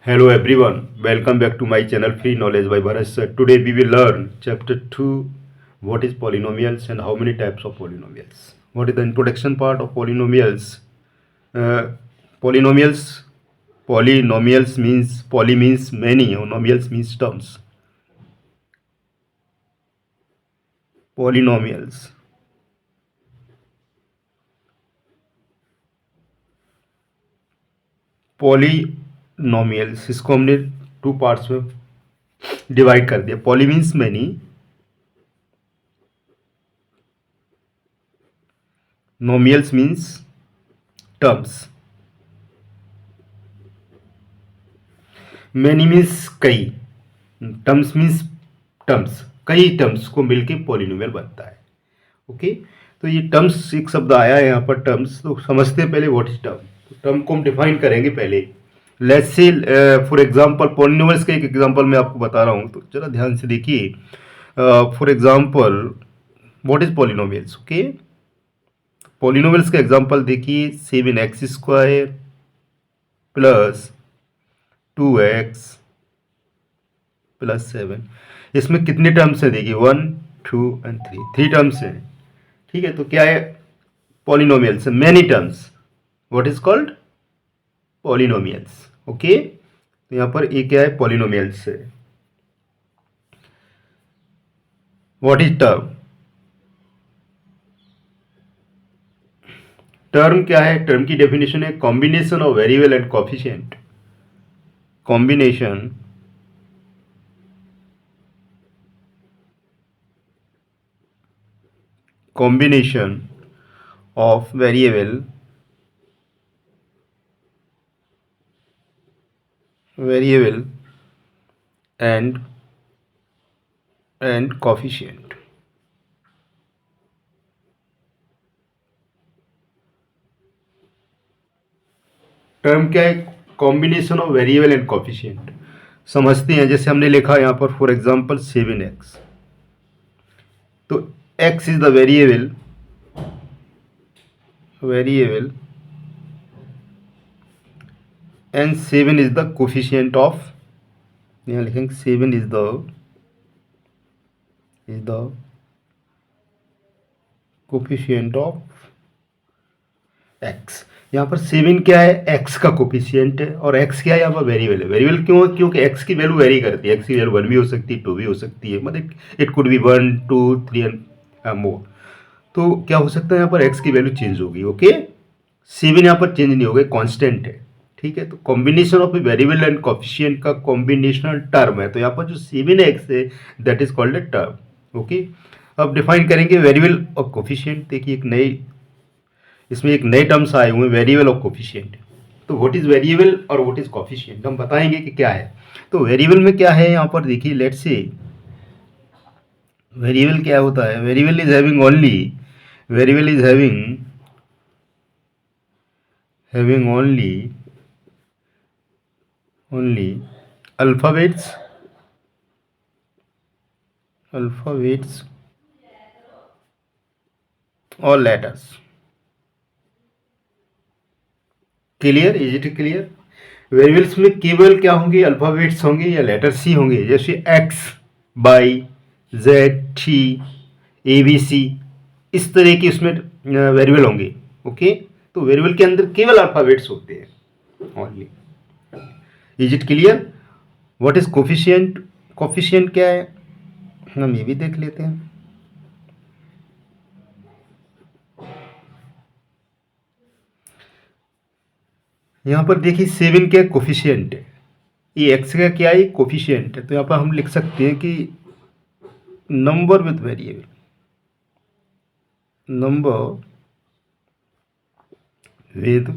Hello everyone, welcome back to my channel Free Knowledge by Bharat Sir. Today we will learn chapter 2, what is polynomials and how many types of polynomials. What is the introduction part of polynomials? Uh, polynomials, polynomials means, poly means many, nomials means terms. Polynomials. Polynomials इसको हमने two parts में divide कर दिया. Poly means many, nomials means terms. Many means कई, terms means terms, कई terms को मिलके polynomial बनता है. ओके, तो ये टर्म्स एक शब्द आया है यहाँ पर टर्म्स, तो समझते हैं पहले व्हाट इज टर्म. टर्म को हम डिफाइन करेंगे पहले. Let's say for example polynomials का एक एग्जांपल मैं आपको बता रहा हूँ, तो जरा ध्यान से देखिए. For example what is polynomials. Okay, polynomials का एग्जांपल देखिए. 7x² plus 2x plus 7. इसमें कितने टर्म्स हैं देखिए, 1 2 एंड 3, 3 टर्म्स हैं. ठीक है, तो क्या है, polynomials, many terms, what is called polynomials. Okay, तो यहाँ पर ये क्या है, पॉलिनोमियल्स है. What is term. टर्म क्या है, टर्म की डेफिनेशन है combination of variable and coefficient. Combination combination of variable and coefficient. Term क्या है, combination of variable and coefficient. समझते हैं, जैसे हमने लिखा यहाँ पर फॉर एग्जांपल 7x, तो x is the variable and 7 is the coefficient of, यहाँ लिखेंगे 7 is the coefficient of x. यहाँ पर 7 क्या है, x का कोफिशिएंट है, और x क्या है यहाँ पर, वेरिएबल है. वेरिएबल क्यों है, क्योंकि x की वैल्यू वेरी करती है. x की वैल्यू 1 भी हो सकती है, 2 भी हो सकती है, मतलब it could be 1 2 3 and more. तो क्या हो सकता है, यहाँ पर x की वैल्यू चेंज होगी. ओके, 7 यहाँ पर चेंज नहीं होगा, कांस्टेंट है. ठीक है, तो combination of variable and coefficient का कॉम्बिनेशनल टर्म है. तो यहाँ पर जो 7x है that is called a term. Okay, अब डिफाइन करेंगे वेरिएबल और कोफिशिएंट. देखिए एक नई, इसमें एक नए टर्म्स आए हुए हैं, वेरिएबल और कोफिशिएंट. तो व्हाट इज वेरिएबल और व्हाट इज कोफिशिएंट हम बताएंगे कि क्या है. तो वेरिएबल में क्या है, यहाँ पर देखिए, लेट्स से वेरिएबल क्या होता है. Variable is having only, variable is having only alphabets और letters. Clear, is it clear. Variables में केवल क्या होंगे, अल्फाबेट्स होंगे या लेटर्स ही होंगे. जैसे X, Y, Z, T, A B C, इस तरह के उसमें वेरिएबल होंगे. ओके, तो वेरिएबल के अंदर केवल अल्फाबेट्स होते हैं only. Is it clear. What is coefficient. Coefficient क्या है, हम ये भी देख लेते हैं. यहाँ पर देखिए 7 क्या कोफिशिएंट है, ये एक्स का क्या है, कोफिशिएंट है. तो यहाँ पर हम लिख सकते हैं कि number with variable, number with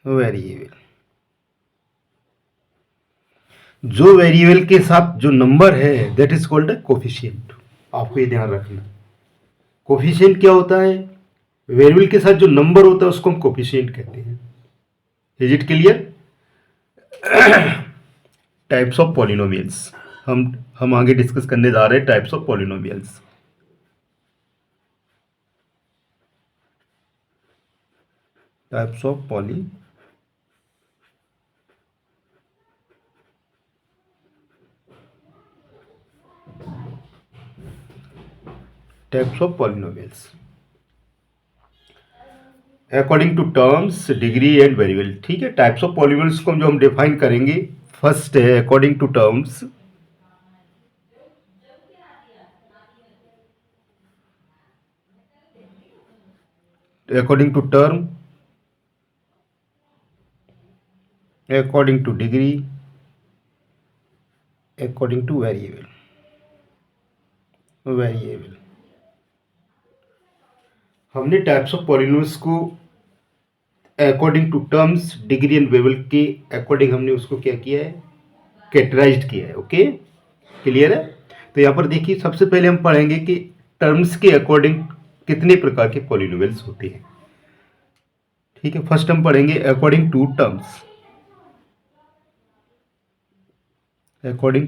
variable. जो वेरिएबल के साथ जो नंबर है दैट इज कॉल्ड कोफिशिएंट. आपको ये ध्यान रखना. कोफिशिएंट क्या होता है, वेरिएबल के साथ जो नंबर होता है उसको हम कोफिशिएंट कहते हैं. Is it clear. Types of polynomials हम आगे डिस्कस करने जा रहे हैं. Types of polynomials. Types of types of polynomials according to terms, degree and variable. ठीक है, टाइप्स ऑफ पॉलिनोमियल्स को जो हम डिफाइन करेंगे, फर्स्ट है according to terms. According to term, according to degree, according to variable. हमने types of polynomials को according to terms, degree and variable के अकॉर्डिंग हमने उसको क्या किया है, कैटेगराइज्ड किया है। ओके, क्लियर है। तो यहाँ पर देखिए, सबसे पहले हम पढ़ेंगे कि टर्म्स के अकॉर्डिंग कितने प्रकार के पॉलिनोमियल्स होते हैं। ठीक है, फर्स्ट हम पढ़ेंगे according to terms. According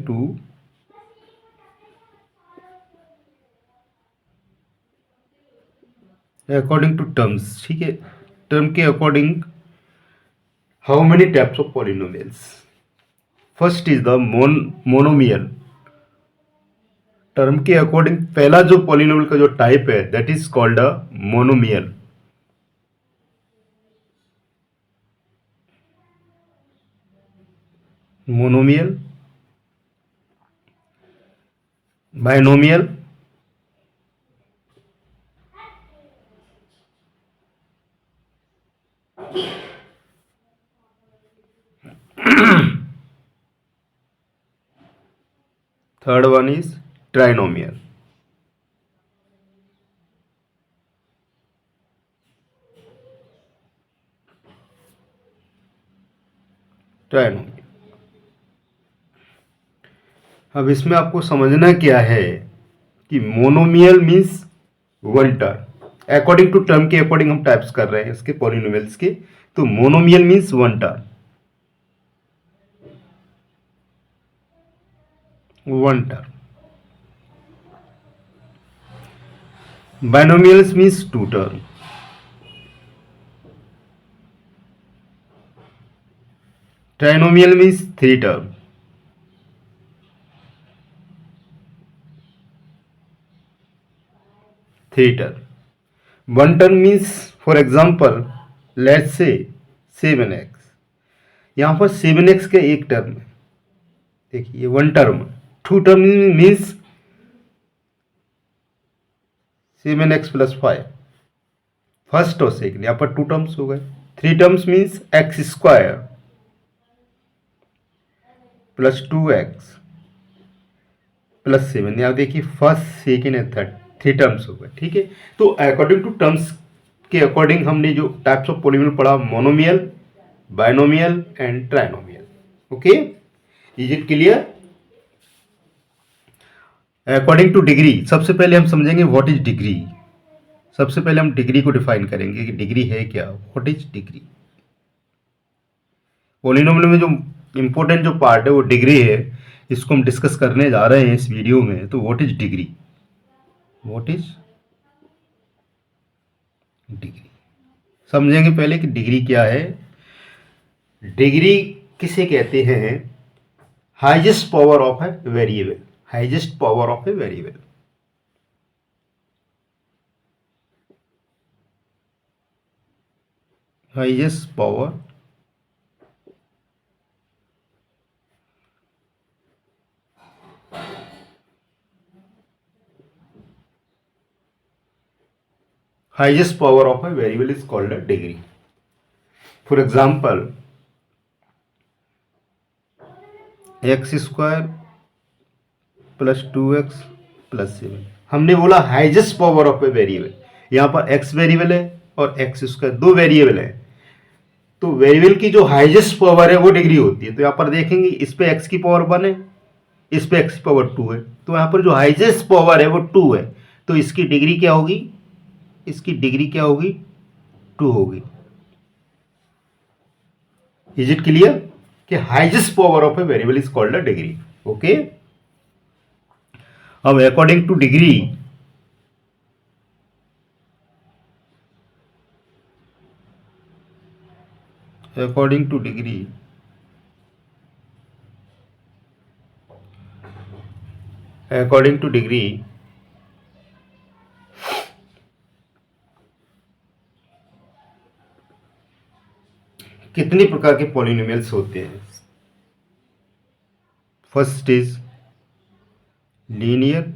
to terms. ठीक है, टर्म के according how many types of polynomials. First is the monomial. Term के अकॉर्डिंग पहला जो पॉलिनोमियल का जो टाइप है, that is called a monomial. Monomial, binomial, third one is trinomial. Trinomial. अब इसमें आपको समझना क्या है कि monomial means one term. According to term के अकॉर्डिंग हम टाइप्स कर रहे हैं इसके पॉलिनोमियल्स के। तो monomial means one term, one term. Binomials means two term. Trinomial means three term. Three term. One term means, for example let's say 7x। यहाँ पर 7x का एक टर्म है, देखिए one term. Two term means 7x plus 5, first और second, यहाँ पर two terms हो गए। Three terms means X square plus 2x plus 7। यहाँ देखिए first, second and third, three terms हो गए। ठीक है, तो अकॉर्डिंग टू टर्म्स के अकॉर्डिंग हमने जो टाइप्स ऑफ पॉलिनोमियल पढ़ा, monomial, binomial and trinomial. Okay, is it clear. According to degree, सबसे पहले हम समझेंगे व्हाट इज डिग्री। सबसे पहले हम डिग्री को डिफाइन करेंगे कि डिग्री है क्या, व्हाट इज डिग्री। पॉलिनोमियल में जो इंपॉर्टेंट जो पार्ट है वो डिग्री है, इसको हम डिस्कस करने जा रहे हैं इस वीडियो में। तो what is degree, what is degree समझेंगे पहले कि डिग्री क्या है। डिग्री किसे कहते हैं, highest power of a variable, highest power of a variable. Highest power highest power of a variable is called a degree. For example, x square plus 2x plus 7। हमने बोला highest power of a variable, यहाँ पर x variable है और x square, दो variable है। तो variable की जो हाईएस्ट पावर है वो डिग्री होती है। तो यहाँ पर देखेंगे इस पे x की पावर 1 है, इस पे x की पावर 2 है। तो यहाँ पर जो हाईएस्ट पावर है वो 2 है, तो इसकी डिग्री क्या होगी, इसकी डिग्री क्या होगी, 2 होगी। इज इट क्लियर कि highest power of a variable is called a degree. Okay, अब according to degree, according to degree according to degree कितने प्रकार के पॉलिनोमियल्स होते हैं? First is linear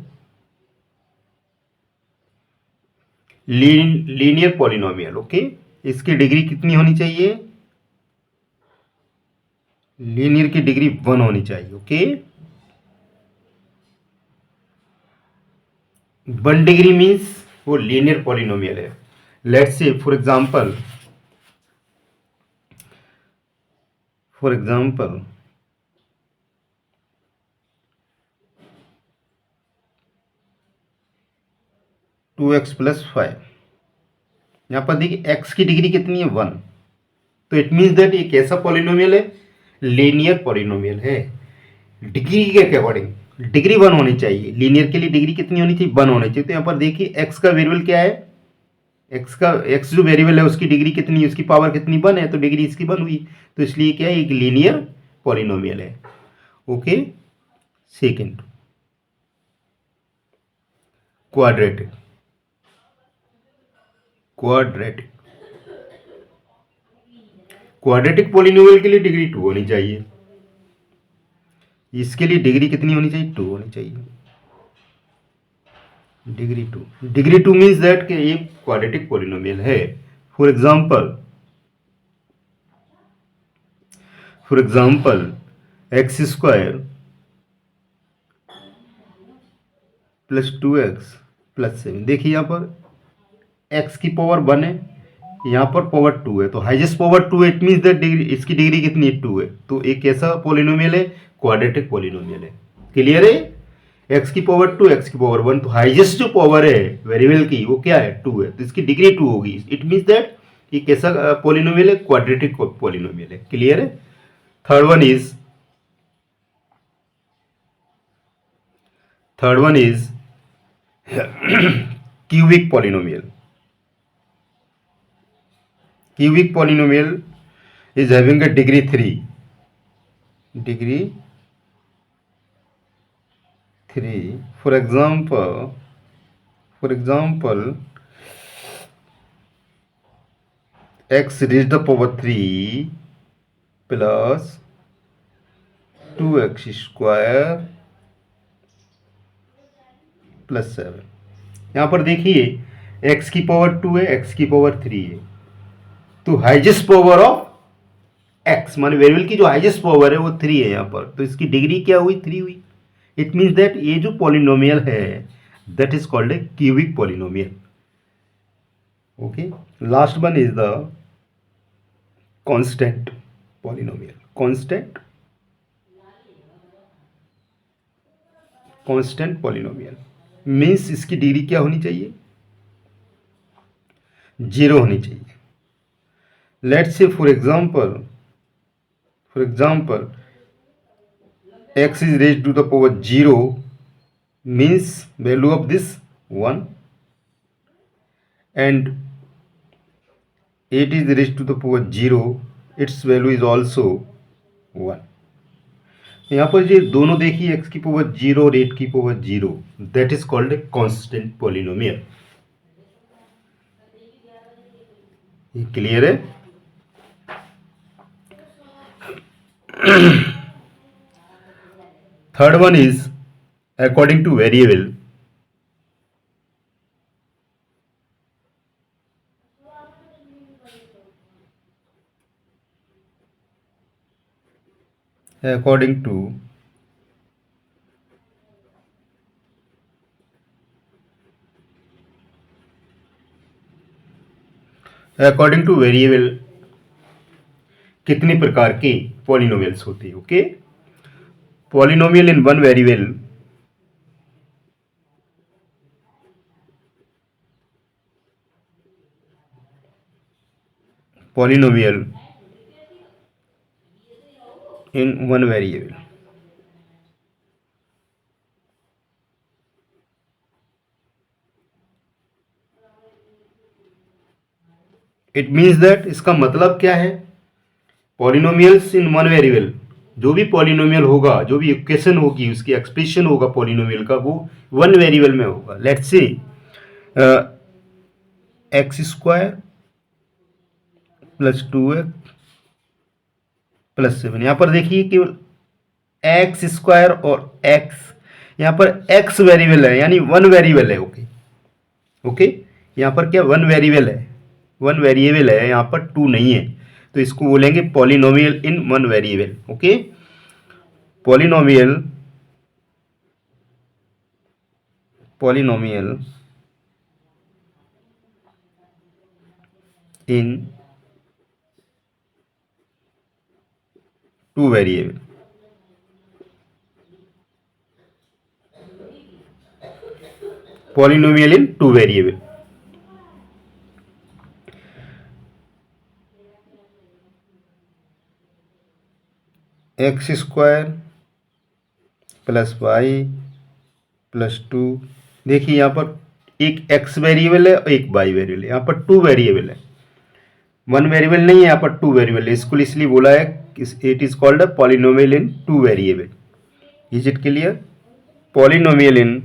linear polynomial. Okay, इसकी डिग्री कितनी होनी चाहिए? लीनियर की डिग्री 1 होनी चाहिए। ओके, 1 डिग्री मीन्स वो लीनियर पॉलिनोमियल है। Let's say for example 2x plus 5। यहाँ पर देखिए x की डिग्री कितनी है? 1। तो इट मीन्स दैट ये कैसा पॉलिनोमियल है? लीनियर पॉलिनोमियल है। डिग्री के अकॉर्डिंग डिग्री 1 होनी चाहिए। लीनियर के लिए डिग्री कितनी होनी चाहिए? 1 होनी चाहिए। तो यहाँ पर देखिए x का वेरिएबल क्या है? x जो वेरिएबल है उसकी डिग्री कितनी है? उसकी पावर कितनी? 1 है। तो डिग्री इसकी 1 हुई। तो इसलिए क्या है? एक लीनियर पॉलिनोमियल है। Okay, second quadratic. Quadratic polynomial के लिए डिग्री 2 होनी चाहिए। इसके लिए डिग्री कितनी होनी चाहिए? 2 होनी चाहिए। डिग्री 2 मीन्स दैट कि ये क्वाड्रेटिक पॉलिनोमियल है। For example x square plus 2x plus 7। देखिए यहाँ पर x की पावर 1 है, यहाँ पर पावर 2 है। तो हाईएस्ट पावर 2 है, इट मीन्स दैट डिग्री, इसकी डिग्री कितनी है? 2 है। तो एक कैसा पॉलिनोमियल है? क्वाड्रेटिक पॉलिनोमियल है। क्लियर है? x की पावर 2, x की पावर 1। तो हाईएस्ट जो पावर है वेरिएबल की वो क्या है? 2 है। तो इसकी डिग्री 2 होगी। इट मीन्स दैट ये कैसा पॉलिनोमियल है? क्वाड्रेटिक पॉलिनोमियल है। क्लियर है? Third one is cubic polynomial. Cubic polynomial is having a degree 3. For example, x raised to the power 3 plus 2x square plus 7। यहाँ पर देखिए x की पावर 2 है, x की पावर 3 है। तो हाईएस्ट पावर ऑफ x माने वेरिएबल की जो हाईएस्ट पावर है वो 3 है यहाँ पर। तो इसकी डिग्री क्या हुई? 3 हुई। इट मीन्स दैट ये जो पॉलिनोमियल है that is called a cubic polynomial. Okay, last one is the constant polynomial. Constant polynomial means इसकी डिग्री क्या होनी चाहिए? 0 होनी चाहिए। Let's say for example x is raised to the power 0 means value of this 1 and 8 is raised to the power 0, its value is also 1। यहाँ पर ये दोनों देखिए x की पावर 0 और 8 की power 0, that is called a constant polynomial. ये clear है? Third one is according to variable. According to variable कितने प्रकार के पॉलिनोमियल्स होते हैं? Okay, polynomial in one variable it means that इसका मतलब क्या है? पॉलिनोमियल्स इन वन वेरिएबल, जो भी पॉलिनोमियल होगा, जो भी इक्वेशन होगी, उसकी एक्सप्रेशन होगा पॉलिनोमियल का, वो वन वेरिएबल में होगा। Let's say x square plus 2x +7। यहाँ पर देखिए केवल एक्स स्क्वायर और एक्स, यहाँ पर एक्स वेरिएबल है यानी वन वेरिएबल है। ओके ओके, यहाँ पर क्या वन वेरिएबल है, वन वेरिएबल है, यहाँ पर टू नहीं है, तो इसको बोलेंगे polynomial in one variable. Okay, polynomial polynomial in two variable. Polynomial in two variable. X square plus Y plus two. देखिए यहाँ पर एक एक्स वेरिएबल है और एक वाई वेरिएबल है, यहाँ पर टू वेरिएबल है, वन वेरिएबल नहीं है, यहाँ पर टू वेरिएबल है। इसको इसलिए बोला है it is called a polynomial in two variable. Is it clear? Polynomial in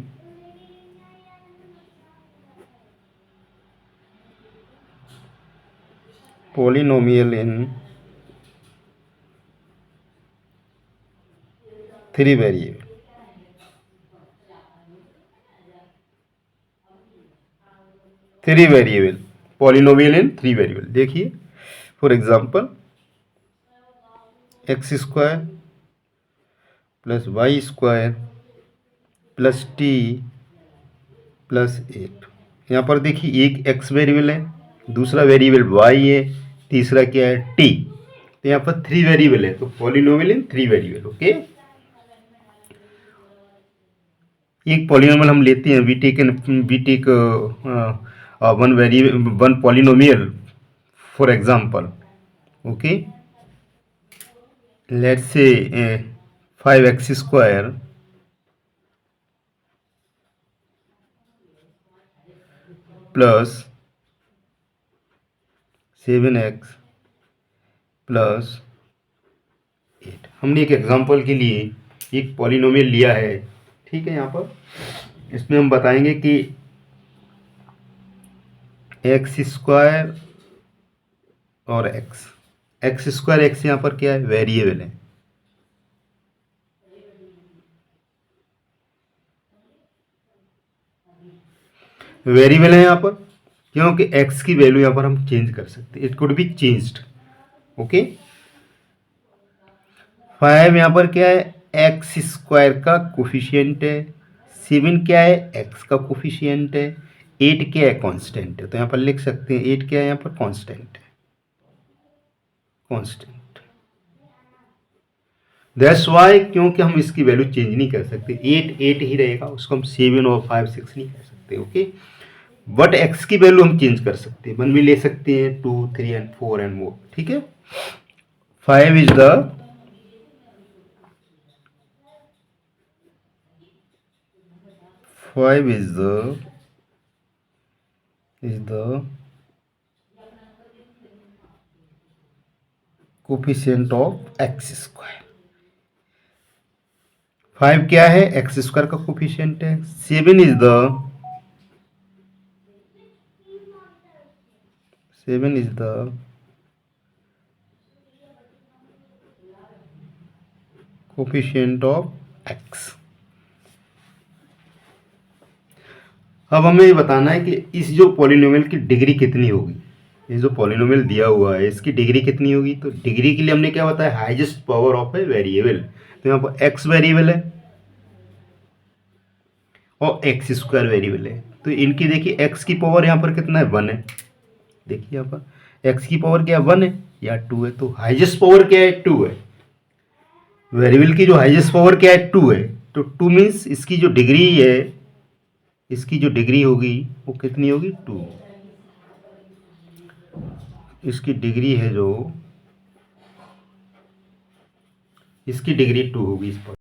three variable. Three variable, polynomial in three variable. देखिए for example X square plus Y square plus T plus 8। यहाँ पर देखिए एक x variable है, दूसरा variable Y है, तीसरा क्या है टी, तो यहाँ पर थ्री वेरिएबल है, तो polynomial in three variable. Okay, एक पॉलिनोमियल हम लेते हैं, we take one polynomial for example. Okay, let's say 5x square plus 7x plus 8। हमने एक एग्जांपल के लिए एक पॉलिनोमियल लिया है, ठीक है। यहाँ पर इसमें हम बताएंगे कि एक्स स्क्वायर और एक्स स्क्वायर एक्स यहाँ पर क्या है, वेरिएबल है, वेरिएबल है यहाँ पर, क्योंकि एक्स की वैल्यू यहाँ पर हम चेंज कर सकते हैं, it could be changed. Okay, 5 यहाँ पर क्या है, एक्स स्क्वायर का कोफिशिएंट है, 7 क्या है, एक्स का कोफिशिएंट है, 8 क्या है, कांस्टेंट है, तो यहाँ पर लिख सकते हैं 8 क्या है, यहाँ पर कांस्टेंट है, कांस्टेंट। दैट्स वाई, क्योंकि हम इसकी वैल्यू चेंज नहीं कर सकते, 8 ही रहेगा, उसको हम 7 और 5 6 नहीं कर सकते। ओके, बट एक्स की वैल्यू हम चेंज कर सकते हैं, 1 भी ले सकते हैं, 2 3 एंड 4 एंड मोर। ठीक है, 5 is the coefficient of x square. 5 क्या है, एक्स स्क्वायर का कोफिशिएंट है। 7 is the coefficient of x. अब हमें ये बताना है कि इस जो पॉलिनोमियल की डिग्री कितनी होगी। ये जो पॉलिनोमियल दिया हुआ है इसकी डिग्री कितनी होगी, तो डिग्री के लिए हमने क्या बताया, highest power of a variable. तो यहाँ पर एक्स वेरिएबल है और एक्स स्क्वायर वेरिएबल है, तो इनकी देखिए एक्स की पावर यहाँ पर कितना है, 1 है। देखिए यहाँ पर एक्स की पावर क्या है, 1 है या 2 है, तो हाईएस्ट पावर क्या है, 2 है। वेरिएबल की जो हाईएस्ट पावर क्या है, 2 है, तो 2 मीन्स इसकी जो डिग्री है, इसकी जो डिग्री होगी वो कितनी होगी, 2। इसकी डिग्री है जो, इसकी डिग्री 2 होगी इस पर।